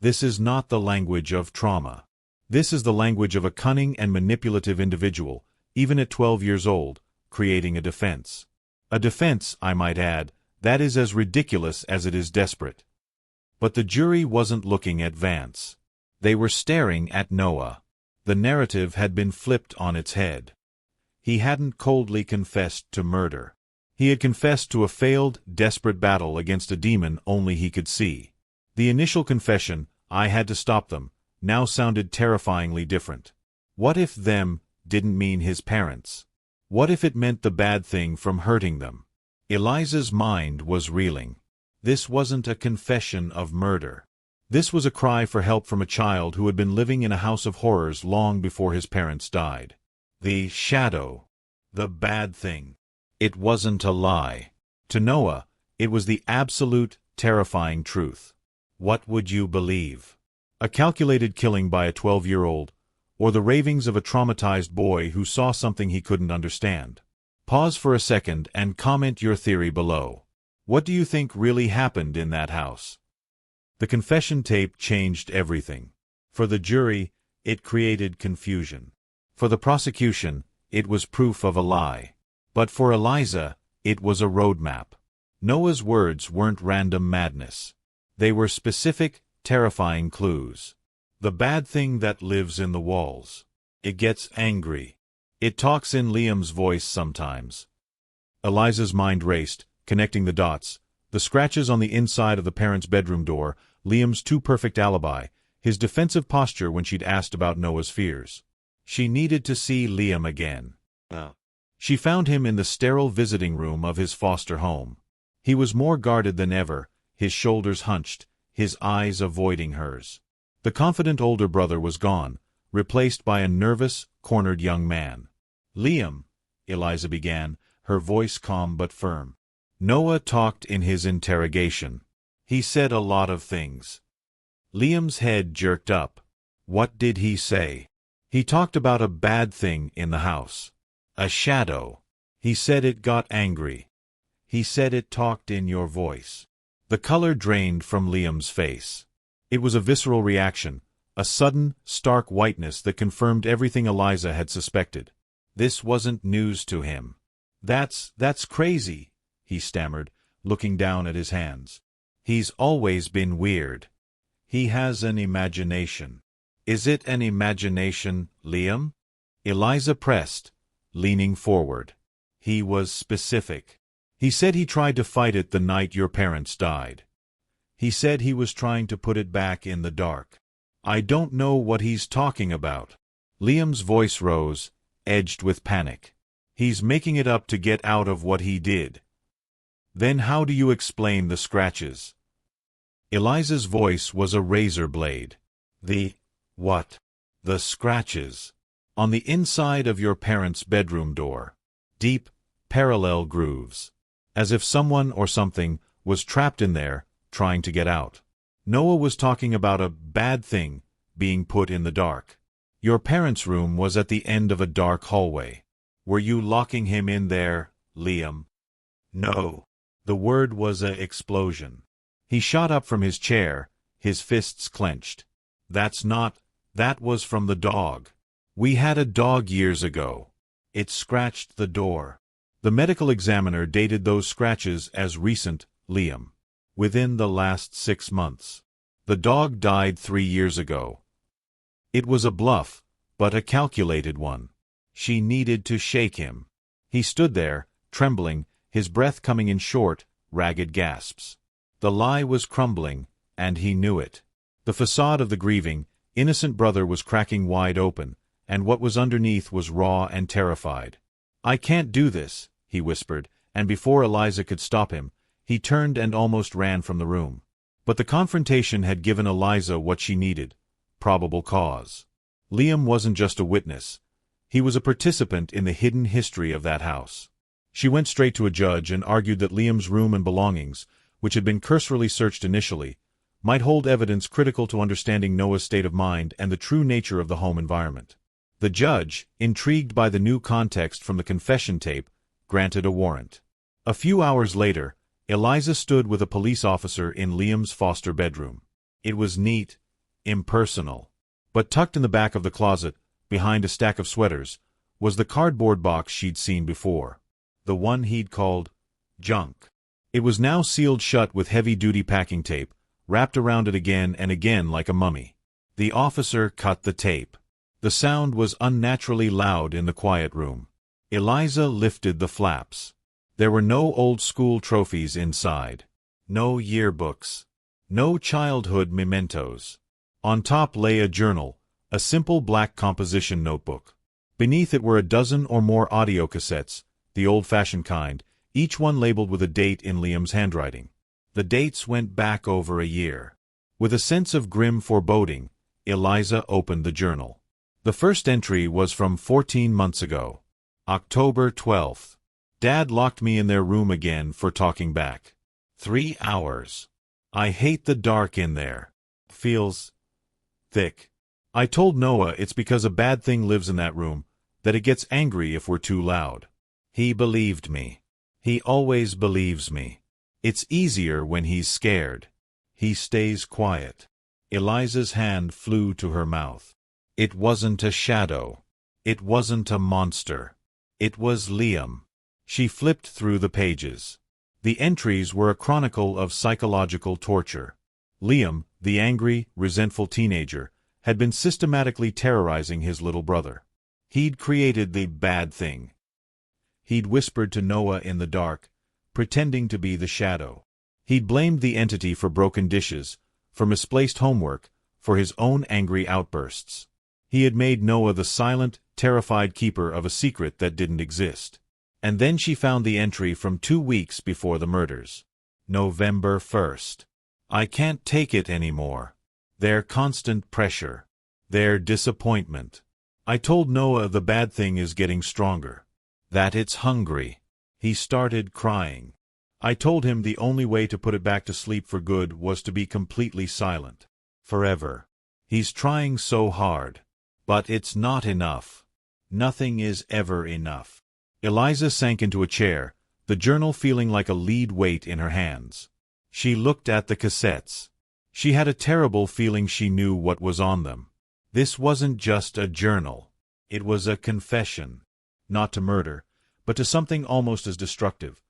This is not the language of trauma. This is the language of a cunning and manipulative individual, even at 12 years old, creating a defense. A defense, I might add, that is as ridiculous as it is desperate." But the jury wasn't looking at Vance. They were staring at Noah. The narrative had been flipped on its head. He hadn't coldly confessed to murder. He had confessed to a failed, desperate battle against a demon only he could see. The initial confession, "I had to stop them," now sounded terrifyingly different. What if "them" didn't mean his parents? What if it meant the bad thing from hurting them? Eliza's mind was reeling. This wasn't a confession of murder. This was a cry for help from a child who had been living in a house of horrors long before his parents died. The shadow. The bad thing. It wasn't a lie. To Noah, it was the absolute, terrifying truth. What would you believe? A calculated killing by a 12-year-old, or the ravings of a traumatized boy who saw something he couldn't understand? Pause for a second and comment your theory below. What do you think really happened in that house? The confession tape changed everything. For the jury, it created confusion. For the prosecution, it was proof of a lie. But for Eliza, it was a roadmap. Noah's words weren't random madness. They were specific, terrifying clues. The bad thing that lives in the walls. It gets angry. It talks in Liam's voice sometimes. Eliza's mind raced, connecting the dots. The scratches on the inside of the parents' bedroom door, Liam's too-perfect alibi, his defensive posture when she'd asked about Noah's fears. She needed to see Liam again. She found him in the sterile visiting room of his foster home. He was more guarded than ever, his shoulders hunched, his eyes avoiding hers. The confident older brother was gone, replaced by a nervous, cornered young man. "Liam," Eliza began, her voice calm but firm. Noah talked in his interrogation. He said a lot of things. Liam's head jerked up. What did he say? He talked about a bad thing in the house. A shadow. He said it got angry. He said it talked in your voice. The color drained from Liam's face. It was a visceral reaction, a sudden, stark whiteness that confirmed everything Eliza had suspected. This wasn't news to him. That's crazy," he stammered, looking down at his hands. "He's always been weird. He has an imagination." "Is it an imagination, Liam?" Eliza pressed, leaning forward. He was specific. He said he tried to fight it the night your parents died. He said he was trying to put it back in the dark. "I don't know what he's talking about." Liam's voice rose, edged with panic. "He's making it up to get out of what he did." "Then how do you explain the scratches?" Eliza's voice was a razor blade. "The what?" "The scratches. On the inside of your parents' bedroom door. Deep, parallel grooves. As if someone or something was trapped in there, trying to get out." Noah was talking about a bad thing being put in the dark. "Your parents' room was at the end of a dark hallway. Were you locking him in there, Liam?" "No." The word was an explosion. He shot up from his chair, his fists clenched. That was from the dog. We had a dog years ago. It scratched the door." The medical examiner dated those scratches as recent, Liam. Within the last 6 months. The dog died 3 years ago. It was a bluff, but a calculated one. She needed to shake him. He stood there, trembling, his breath coming in short, ragged gasps. The lie was crumbling, and he knew it. The facade of the grieving, innocent brother was cracking wide open, and what was underneath was raw and terrified. "I can't do this," he whispered, and before Eliza could stop him, he turned and almost ran from the room. But the confrontation had given Eliza what she needed: probable cause. Liam wasn't just a witness. He was a participant in the hidden history of that house. She went straight to a judge and argued that Liam's room and belongings, which had been cursorily searched initially, might hold evidence critical to understanding Noah's state of mind and the true nature of the home environment. The judge, intrigued by the new context from the confession tape, granted a warrant. A few hours later, Eliza stood with a police officer in Liam's foster bedroom. It was neat, impersonal. But tucked in the back of the closet, behind a stack of sweaters, was the cardboard box she'd seen before. The one he'd called junk. It was now sealed shut with heavy-duty packing tape, wrapped around it again and again like a mummy. The officer cut the tape. The sound was unnaturally loud in the quiet room. Eliza lifted the flaps. There were no old school trophies inside. No yearbooks. No childhood mementos. On top lay a journal, a simple black composition notebook. Beneath it were a dozen or more audio cassettes, the old-fashioned kind, each one labeled with a date in Liam's handwriting. The dates went back over a year. With a sense of grim foreboding, Eliza opened the journal. The first entry was from 14 months ago. October 12th. Dad locked me in their room again for talking back. 3 hours. I hate the dark in there. Feels thick. I told Noah it's because a bad thing lives in that room, that it gets angry if we're too loud. He believed me. He always believes me. It's easier when he's scared. He stays quiet. Eliza's hand flew to her mouth. It wasn't a shadow. It wasn't a monster. It was Liam. She flipped through the pages. The entries were a chronicle of psychological torture. Liam, the angry, resentful teenager, had been systematically terrorizing his little brother. He'd created the bad thing. He'd whispered to Noah in the dark, pretending to be the shadow. He'd blamed the entity for broken dishes, for misplaced homework, for his own angry outbursts. He had made Noah the silent, terrified keeper of a secret that didn't exist. And then she found the entry from 2 weeks before the murders. November 1st. I can't take it anymore. Their constant pressure. Their disappointment. I told Noah the bad thing is getting stronger. That it's hungry. He started crying. I told him the only way to put it back to sleep for good was to be completely silent. Forever. He's trying so hard. But it's not enough. Nothing is ever enough. Eliza sank into a chair, the journal feeling like a lead weight in her hands. She looked at the cassettes. She had a terrible feeling she knew what was on them. This wasn't just a journal. It was a confession. Not to murder, but to something almost as destructive.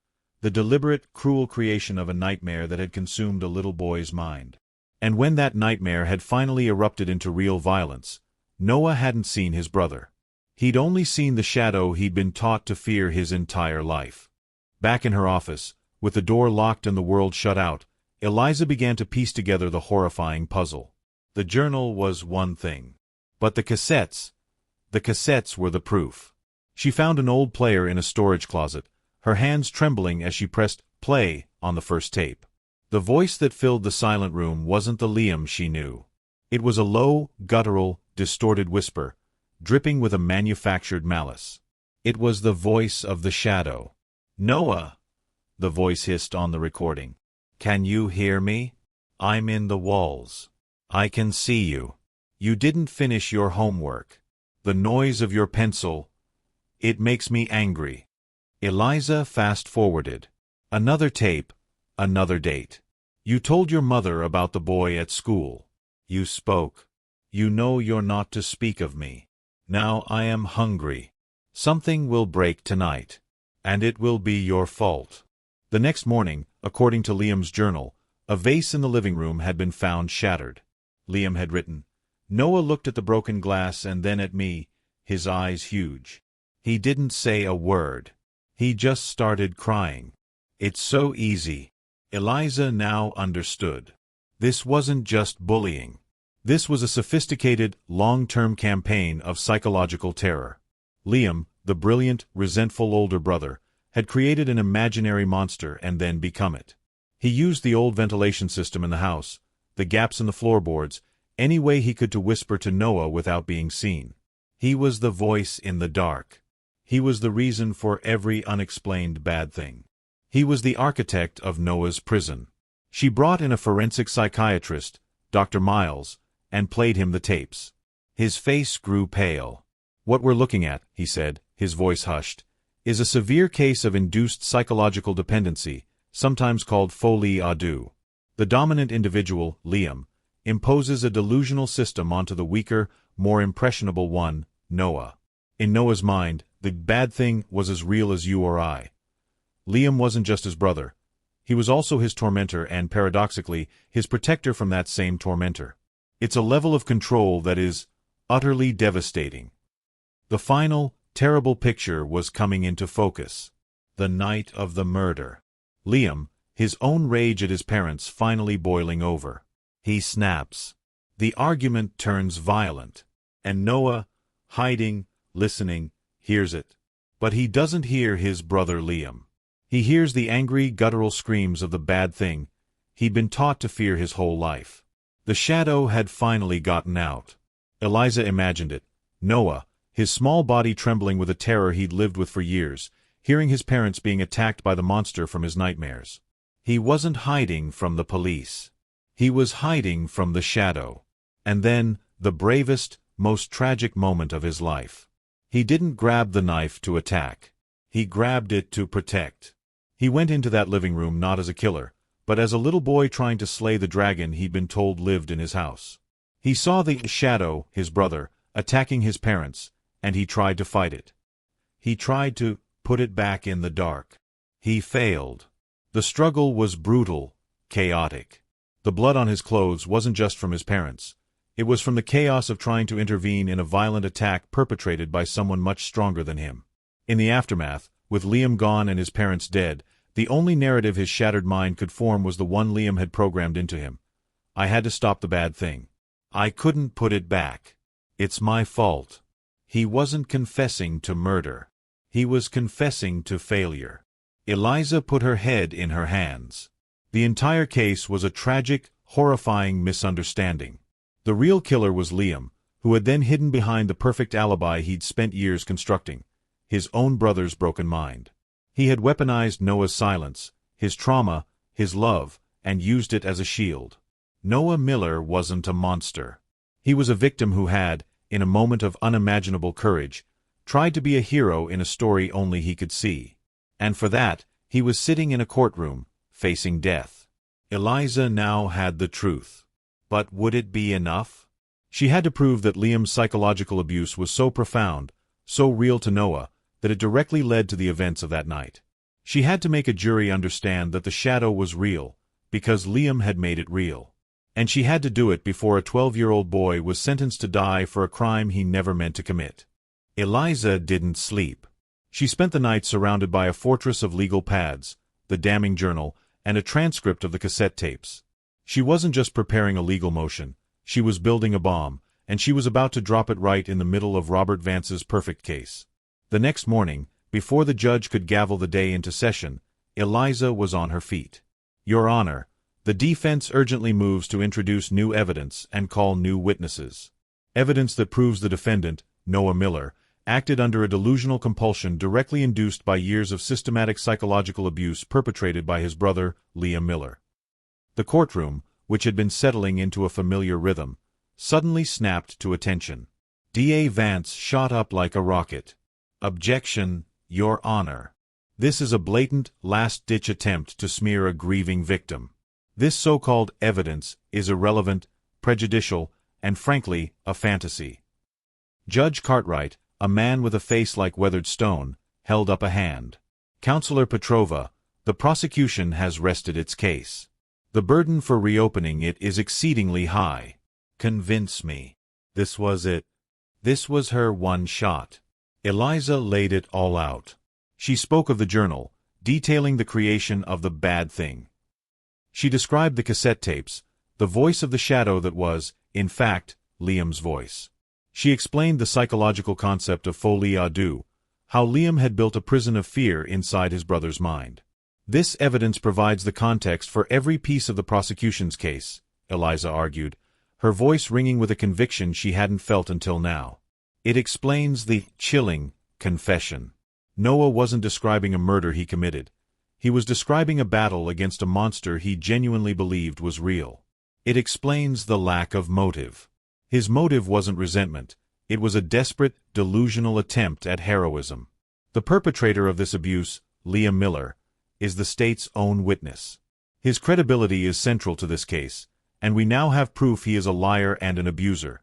The deliberate, cruel creation of a nightmare that had consumed a little boy's mind. And when that nightmare had finally erupted into real violence, Noah hadn't seen his brother. He'd only seen the shadow he'd been taught to fear his entire life. Back in her office, with the door locked and the world shut out, Eliza began to piece together the horrifying puzzle. The journal was one thing. But the cassettes were the proof. She found an old player in a storage closet, her hands trembling as she pressed play on the first tape. The voice that filled the silent room wasn't the Liam she knew. It was a low, guttural, distorted whisper, dripping with a manufactured malice. It was the voice of the shadow. Noah, the voice hissed on the recording. Can you hear me? I'm in the walls. I can see you. You didn't finish your homework. The noise of your pencil, it makes me angry. Eliza fast-forwarded. Another tape, another date. You told your mother about the boy at school. You spoke. You know you're not to speak of me. Now I am hungry. Something will break tonight. And it will be your fault. The next morning, according to Liam's journal, a vase in the living room had been found shattered. Liam had written, Noah looked at the broken glass and then at me, his eyes huge. He didn't say a word. He just started crying. It's so easy. Eliza now understood. This wasn't just bullying. This was a sophisticated, long-term campaign of psychological terror. Liam, the brilliant, resentful older brother, had created an imaginary monster and then become it. He used the old ventilation system in the house, the gaps in the floorboards, any way he could to whisper to Noah without being seen. He was the voice in the dark. He was the reason for every unexplained bad thing. He was the architect of Noah's prison. She brought in a forensic psychiatrist, Dr. Miles, and played him the tapes. His face grew pale. What we're looking at, he said, his voice hushed, is a severe case of induced psychological dependency, sometimes called folie à deux. The dominant individual, Liam, imposes a delusional system onto the weaker, more impressionable one, Noah. In Noah's mind, the bad thing was as real as you or I. Liam wasn't just his brother. He was also his tormentor and, paradoxically, his protector from that same tormentor. It's a level of control that is utterly devastating. The final, terrible picture was coming into focus. The night of the murder. Liam, his own rage at his parents finally boiling over. He snaps. The argument turns violent. And Noah, hiding, listening, hears it. But he doesn't hear his brother Liam. He hears the angry, guttural screams of the bad thing he'd been taught to fear his whole life. The shadow had finally gotten out. Eliza imagined it. Noah, his small body trembling with a terror he'd lived with for years, hearing his parents being attacked by the monster from his nightmares. He wasn't hiding from the police. He was hiding from the shadow. And then, the bravest, most tragic moment of his life. He didn't grab the knife to attack. He grabbed it to protect. He went into that living room not as a killer, but as a little boy trying to slay the dragon he'd been told lived in his house. He saw the shadow, his brother, attacking his parents, and he tried to fight it. He tried to put it back in the dark. He failed. The struggle was brutal, chaotic. The blood on his clothes wasn't just from his parents. It was from the chaos of trying to intervene in a violent attack perpetrated by someone much stronger than him. In the aftermath, with Liam gone and his parents dead, the only narrative his shattered mind could form was the one Liam had programmed into him. I had to stop the bad thing. I couldn't put it back. It's my fault. He wasn't confessing to murder. He was confessing to failure. Eliza put her head in her hands. The entire case was a tragic, horrifying misunderstanding. The real killer was Liam, who had then hidden behind the perfect alibi he'd spent years constructing, his own brother's broken mind. He had weaponized Noah's silence, his trauma, his love, and used it as a shield. Noah Miller wasn't a monster. He was a victim who had, in a moment of unimaginable courage, tried to be a hero in a story only he could see. And for that, he was sitting in a courtroom, facing death. Eliza now had the truth. But would it be enough? She had to prove that Liam's psychological abuse was so profound, so real to Noah, that it directly led to the events of that night. She had to make a jury understand that the shadow was real, because Liam had made it real. And she had to do it before a 12-year-old boy was sentenced to die for a crime he never meant to commit. Eliza didn't sleep. She spent the night surrounded by a fortress of legal pads, the damning journal, and a transcript of the cassette tapes. She wasn't just preparing a legal motion, she was building a bomb, and she was about to drop it right in the middle of Robert Vance's perfect case. The next morning, before the judge could gavel the day into session, Eliza was on her feet. Your Honor, the defense urgently moves to introduce new evidence and call new witnesses. Evidence that proves the defendant, Noah Miller, acted under a delusional compulsion directly induced by years of systematic psychological abuse perpetrated by his brother, Liam Miller. The courtroom, which had been settling into a familiar rhythm, suddenly snapped to attention. D.A. Vance shot up like a rocket. Objection, Your Honor. This is a blatant, last-ditch attempt to smear a grieving victim. This so-called evidence is irrelevant, prejudicial, and frankly, a fantasy. Judge Cartwright, a man with a face like weathered stone, held up a hand. Counselor Petrova, the prosecution has rested its case. The burden for reopening it is exceedingly high. Convince me. This was it. This was her one shot. Eliza laid it all out. She spoke of the journal, detailing the creation of the bad thing. She described the cassette tapes, the voice of the shadow that was, in fact, Liam's voice. She explained the psychological concept of folie à deux, how Liam had built a prison of fear inside his brother's mind. This evidence provides the context for every piece of the prosecution's case, Eliza argued, her voice ringing with a conviction she hadn't felt until now. It explains the chilling confession. Noah wasn't describing a murder he committed. He was describing a battle against a monster he genuinely believed was real. It explains the lack of motive. His motive wasn't resentment. It was a desperate, delusional attempt at heroism. The perpetrator of this abuse, Liam Miller, is the state's own witness. His credibility is central to this case, and we now have proof he is a liar and an abuser.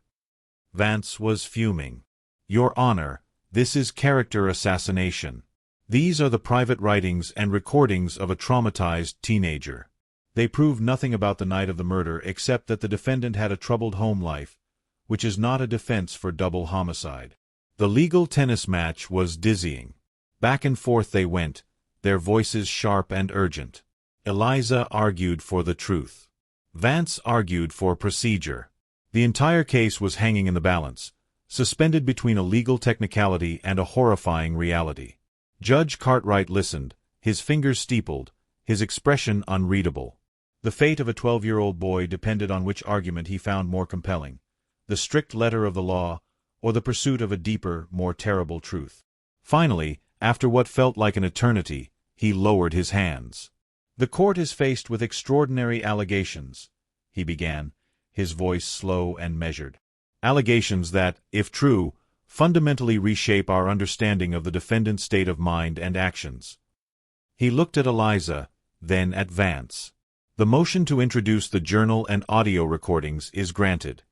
Vance was fuming. Your Honor, this is character assassination. These are the private writings and recordings of a traumatized teenager. They prove nothing about the night of the murder except that the defendant had a troubled home life, which is not a defense for double homicide. The legal tennis match was dizzying. Back and forth they went, their voices sharp and urgent. Eliza argued for the truth. Vance argued for procedure. The entire case was hanging in the balance, suspended between a legal technicality and a horrifying reality. Judge Cartwright listened, his fingers steepled, his expression unreadable. The fate of a 12-year-old boy depended on which argument he found more compelling, the strict letter of the law, or the pursuit of a deeper, more terrible truth. Finally, after what felt like an eternity, he lowered his hands. "The court is faced with extraordinary allegations," he began, his voice slow and measured. "Allegations that, if true, fundamentally reshape our understanding of the defendant's state of mind and actions." He looked at Eliza, then at Vance. "The motion to introduce the journal and audio recordings is granted."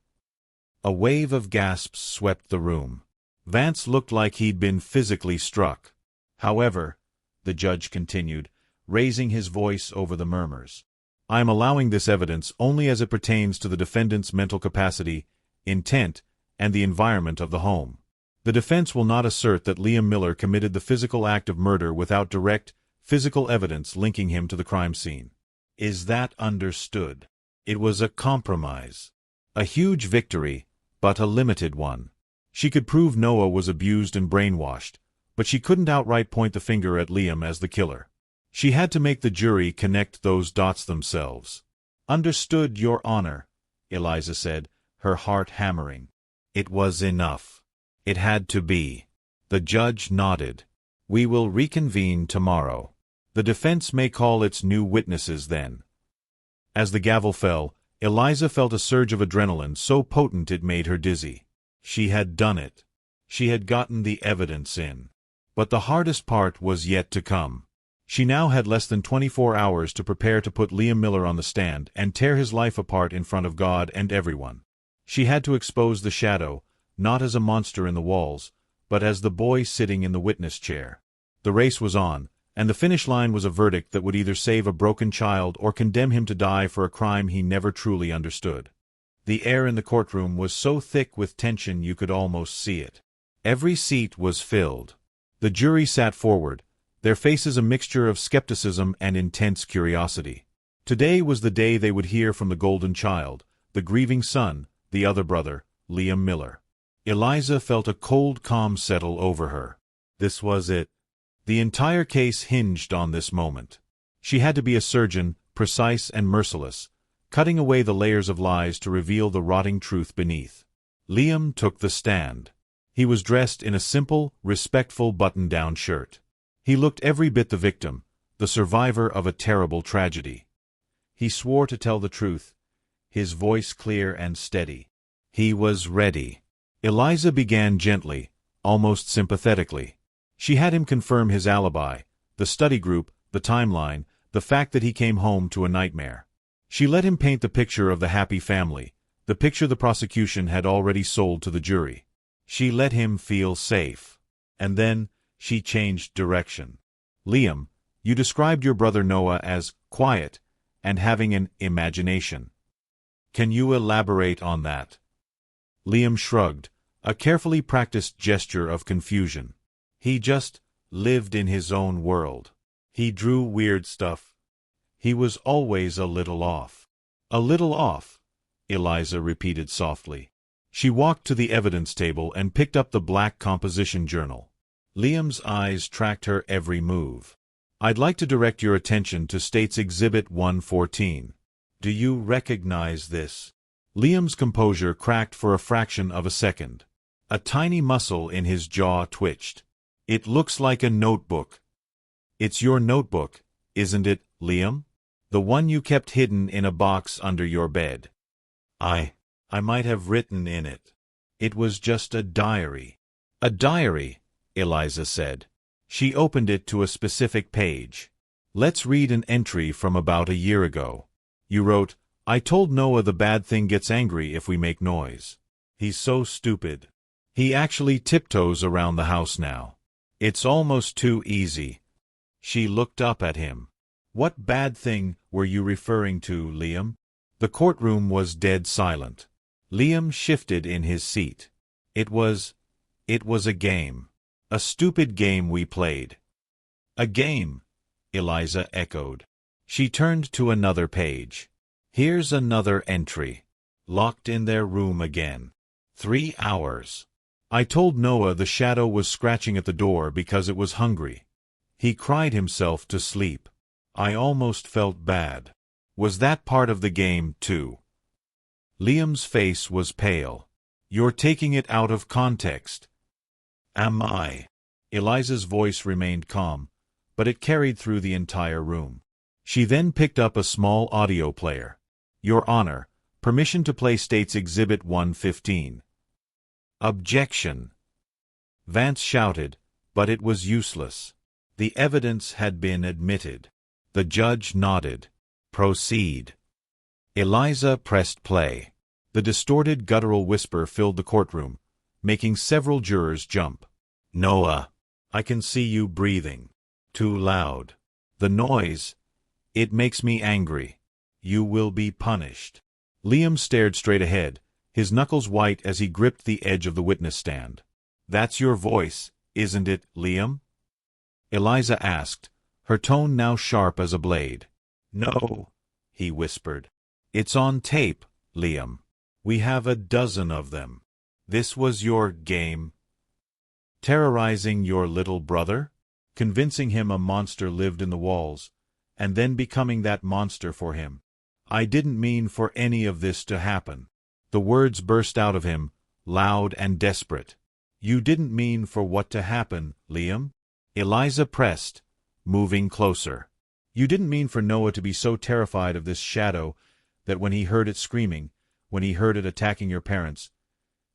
A wave of gasps swept the room. Vance looked like he'd been physically struck. "However," the judge continued, raising his voice over the murmurs, "I am allowing this evidence only as it pertains to the defendant's mental capacity, intent, and the environment of the home. The defense will not assert that Liam Miller committed the physical act of murder without direct, physical evidence linking him to the crime scene. Is that understood?" It was a compromise. A huge victory, but a limited one. She could prove Noah was abused and brainwashed, but she couldn't outright point the finger at Liam as the killer. She had to make the jury connect those dots themselves. "Understood, Your Honor," Eliza said, her heart hammering. It was enough. It had to be. The judge nodded. "We will reconvene tomorrow. The defense may call its new witnesses then." As the gavel fell, Eliza felt a surge of adrenaline so potent it made her dizzy. She had done it. She had gotten the evidence in. But the hardest part was yet to come. She now had less than 24 hours to prepare to put Liam Miller on the stand and tear his life apart in front of God and everyone. She had to expose the shadow, not as a monster in the walls, but as the boy sitting in the witness chair. The race was on, and the finish line was a verdict that would either save a broken child or condemn him to die for a crime he never truly understood. The air in the courtroom was so thick with tension you could almost see it. Every seat was filled. The jury sat forward, their faces a mixture of skepticism and intense curiosity. Today was the day they would hear from the golden child, the grieving son, the other brother, Liam Miller. Eliza felt a cold calm settle over her. This was it. The entire case hinged on this moment. She had to be a surgeon, precise and merciless, cutting away the layers of lies to reveal the rotting truth beneath. Liam took the stand. He was dressed in a simple, respectful button-down shirt. He looked every bit the victim, the survivor of a terrible tragedy. He swore to tell the truth, his voice clear and steady. He was ready. Eliza began gently, almost sympathetically. She had him confirm his alibi, the study group, the timeline, the fact that he came home to a nightmare. She let him paint the picture of the happy family, the picture the prosecution had already sold to the jury. She let him feel safe. And then, she changed direction. "Liam, you described your brother Noah as quiet and having an imagination. Can you elaborate on that?" Liam shrugged, a carefully practiced gesture of confusion. "He just lived in his own world. He drew weird stuff. He was always a little off." "A little off," Eliza repeated softly. She walked to the evidence table and picked up the black composition journal. Liam's eyes tracked her every move. "I'd like to direct your attention to State's Exhibit 114. Do you recognize this?" Liam's composure cracked for a fraction of a second. A tiny muscle in his jaw twitched. "It looks like a notebook." "It's your notebook, isn't it, Liam? The one you kept hidden in a box under your bed." I might have written in it. It was just a diary." "A diary," Eliza said. She opened it to a specific page. "Let's read an entry from about a year ago. You wrote, 'I told Noah the bad thing gets angry if we make noise. He's so stupid. He actually tiptoes around the house now. It's almost too easy.'" She looked up at him. "What bad thing were you referring to, Liam?" The courtroom was dead silent. Liam shifted in his seat. It was a game. A stupid game we played." "A game?" Eliza echoed. She turned to another page. Here's another entry. Locked in their room again. 3 hours. I told Noah the shadow was scratching at the door because it was hungry. He cried himself to sleep. I almost felt bad. Was that part of the game, too? Liam's face was pale. You're taking it out of context. Am I? Eliza's voice remained calm, but it carried through the entire room. She then picked up a small audio player. Your Honor, permission to play states Exhibit 115. Objection. Vance shouted, but it was useless. The evidence had been admitted. The judge nodded. Proceed. Eliza pressed play. The distorted guttural whisper filled the courtroom, making several jurors jump. Noah, I can see you breathing. Too loud. The noise. It makes me angry. You will be punished. Liam stared straight ahead, his knuckles white as he gripped the edge of the witness stand. That's your voice, isn't it, Liam? Eliza asked, her tone now sharp as a blade. No, he whispered. It's on tape, Liam. We have a dozen of them. This was your game. Terrorizing your little brother? Convincing him a monster lived in the walls, and then becoming that monster for him. I didn't mean for any of this to happen. The words burst out of him, loud and desperate. You didn't mean for what to happen, Liam? Eliza pressed, moving closer. You didn't mean for Noah to be so terrified of this shadow that when he heard it screaming, when he heard it attacking your parents,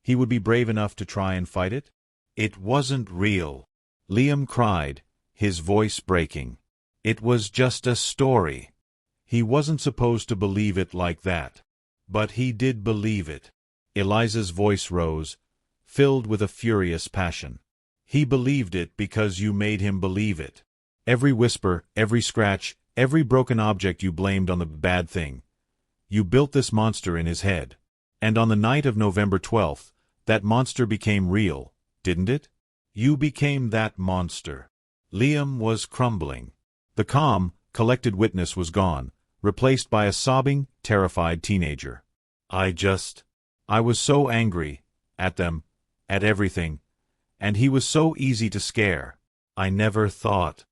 he would be brave enough to try and fight it? It wasn't real. Liam cried, his voice breaking. It was just a story. He wasn't supposed to believe it like that. But he did believe it. Eliza's voice rose, filled with a furious passion. He believed it because you made him believe it. Every whisper, every scratch, every broken object you blamed on the bad thing. You built this monster in his head. And on the night of November 12th, that monster became real, didn't it? You became that monster. Liam was crumbling. The calm, collected witness was gone, replaced by a sobbing, terrified teenager. I was so angry, at them, at everything, and he was so easy to scare. I never thought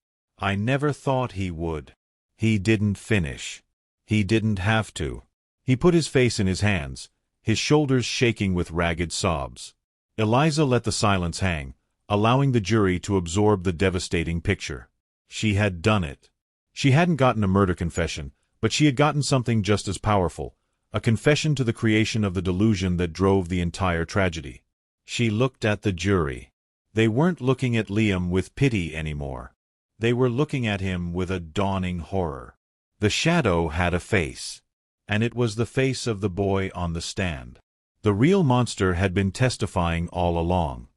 he would. He didn't finish. He didn't have to. He put his face in his hands, his shoulders shaking with ragged sobs. Eliza let the silence hang, allowing the jury to absorb the devastating picture. She had done it. She hadn't gotten a murder confession, but she had gotten something just as powerful, a confession to the creation of the delusion that drove the entire tragedy. She looked at the jury. They weren't looking at Liam with pity anymore. They were looking at him with a dawning horror. The shadow had a face, and it was the face of the boy on the stand. The real monster had been testifying all along.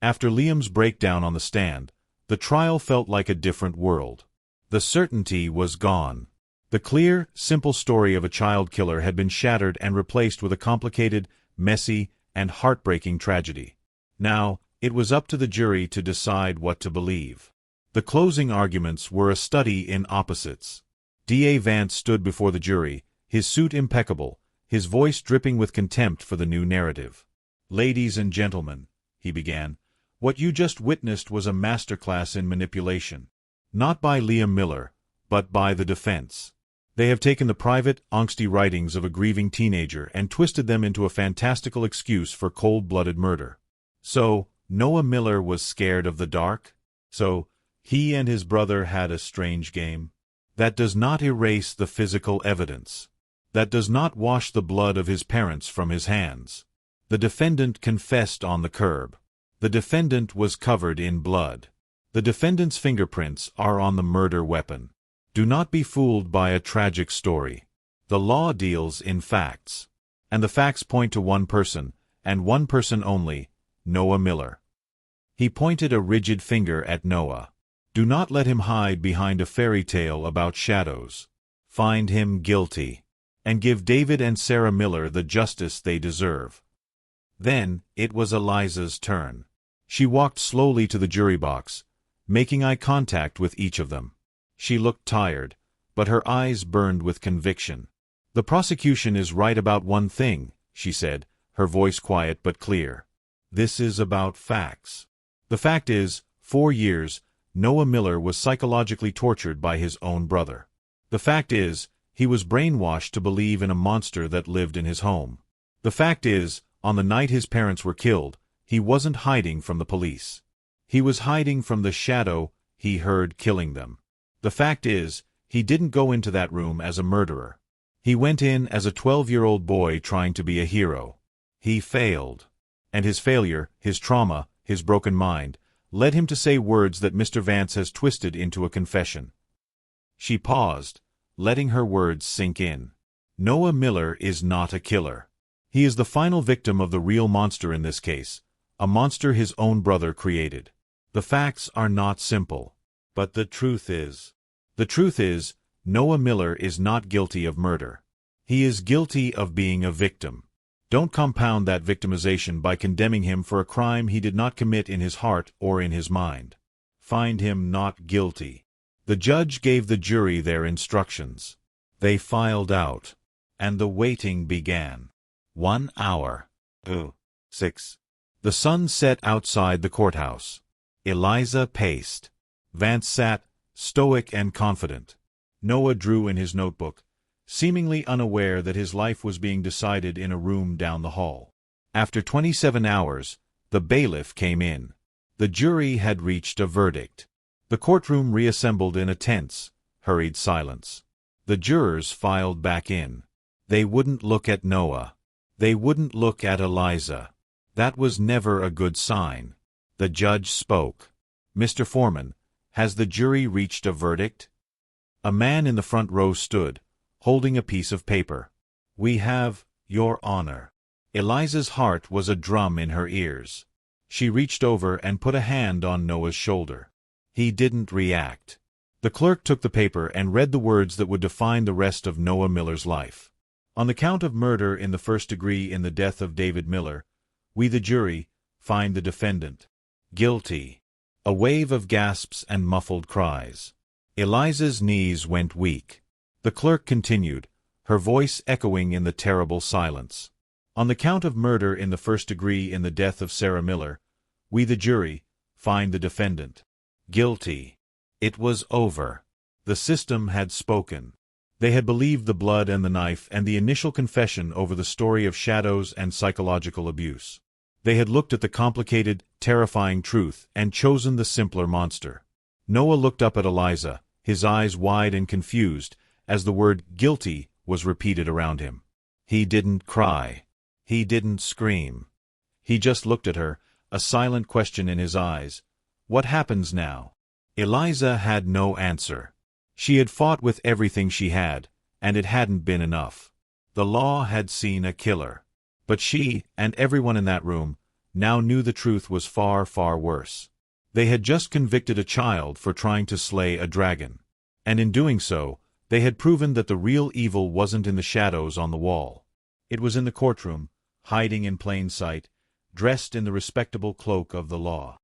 After Liam's breakdown on the stand, the trial felt like a different world. The certainty was gone. The clear, simple story of a child killer had been shattered and replaced with a complicated, messy, and heartbreaking tragedy. Now, it was up to the jury to decide what to believe. The closing arguments were a study in opposites. D.A. Vance stood before the jury, his suit impeccable, his voice dripping with contempt for the new narrative. Ladies and gentlemen, he began, what you just witnessed was a masterclass in manipulation. Not by Liam Miller, but by the defense. They have taken the private, angsty writings of a grieving teenager and twisted them into a fantastical excuse for cold-blooded murder. So, Noah Miller was scared of the dark? So, he and his brother had a strange game? That does not erase the physical evidence. That does not wash the blood of his parents from his hands. The defendant confessed on the curb. The defendant was covered in blood. The defendant's fingerprints are on the murder weapon. Do not be fooled by a tragic story. The law deals in facts. And the facts point to one person, and one person only, Noah Miller. He pointed a rigid finger at Noah. Do not let him hide behind a fairy tale about shadows. Find him guilty. And give David and Sarah Miller the justice they deserve. Then, it was Eliza's turn. She walked slowly to the jury box, making eye contact with each of them. She looked tired, but her eyes burned with conviction. "The prosecution is right about one thing," she said, her voice quiet but clear. "This is about facts. The fact is, 4 years, Noah Miller was psychologically tortured by his own brother. The fact is, he was brainwashed to believe in a monster that lived in his home. The fact is, on the night his parents were killed, he wasn't hiding from the police. He was hiding from the shadow he heard killing them. The fact is, he didn't go into that room as a murderer. He went in as a 12-year-old boy trying to be a hero. He failed. And his failure, his trauma, his broken mind, led him to say words that Mr. Vance has twisted into a confession." She paused, letting her words sink in. "Noah Miller is not a killer. He is the final victim of the real monster in this case, a monster his own brother created. The facts are not simple. But the truth is, Noah Miller is not guilty of murder. He is guilty of being a victim. Don't compound that victimization by condemning him for a crime he did not commit in his heart or in his mind. Find him not guilty." The judge gave the jury their instructions. They filed out, and the waiting began. 1 hour. 6. The sun set outside the courthouse. Eliza paced. Vance sat, stoic and confident. Noah drew in his notebook, seemingly unaware that his life was being decided in a room down the hall. After 27 hours, the bailiff came in. The jury had reached a verdict. The courtroom reassembled in a tense, hurried silence. The jurors filed back in. They wouldn't look at Noah. They wouldn't look at Eliza. That was never a good sign. The judge spoke. "Mr. Foreman, has the jury reached a verdict?" A man in the front row stood, holding a piece of paper. "We have, Your Honor." Eliza's heart was a drum in her ears. She reached over and put a hand on Noah's shoulder. He didn't react. The clerk took the paper and read the words that would define the rest of Noah Miller's life. "On the count of murder in the first degree in the death of David Miller, we the jury find the defendant guilty." A wave of gasps and muffled cries. Eliza's knees went weak. The clerk continued, her voice echoing in the terrible silence. "On the count of murder in the first degree in the death of Sarah Miller, we the jury find the defendant guilty." It was over. The system had spoken. They had believed the blood and the knife and the initial confession over the story of shadows and psychological abuse. They had looked at the complicated, terrifying truth and chosen the simpler monster. Noah looked up at Eliza, his eyes wide and confused, as the word guilty was repeated around him. He didn't cry. He didn't scream. He just looked at her, a silent question in his eyes. What happens now? Eliza had no answer. She had fought with everything she had, and it hadn't been enough. The law had seen a killer. But she, and everyone in that room, now knew the truth was far, far worse. They had just convicted a child for trying to slay a dragon. And in doing so, they had proven that the real evil wasn't in the shadows on the wall. It was in the courtroom, hiding in plain sight, dressed in the respectable cloak of the law.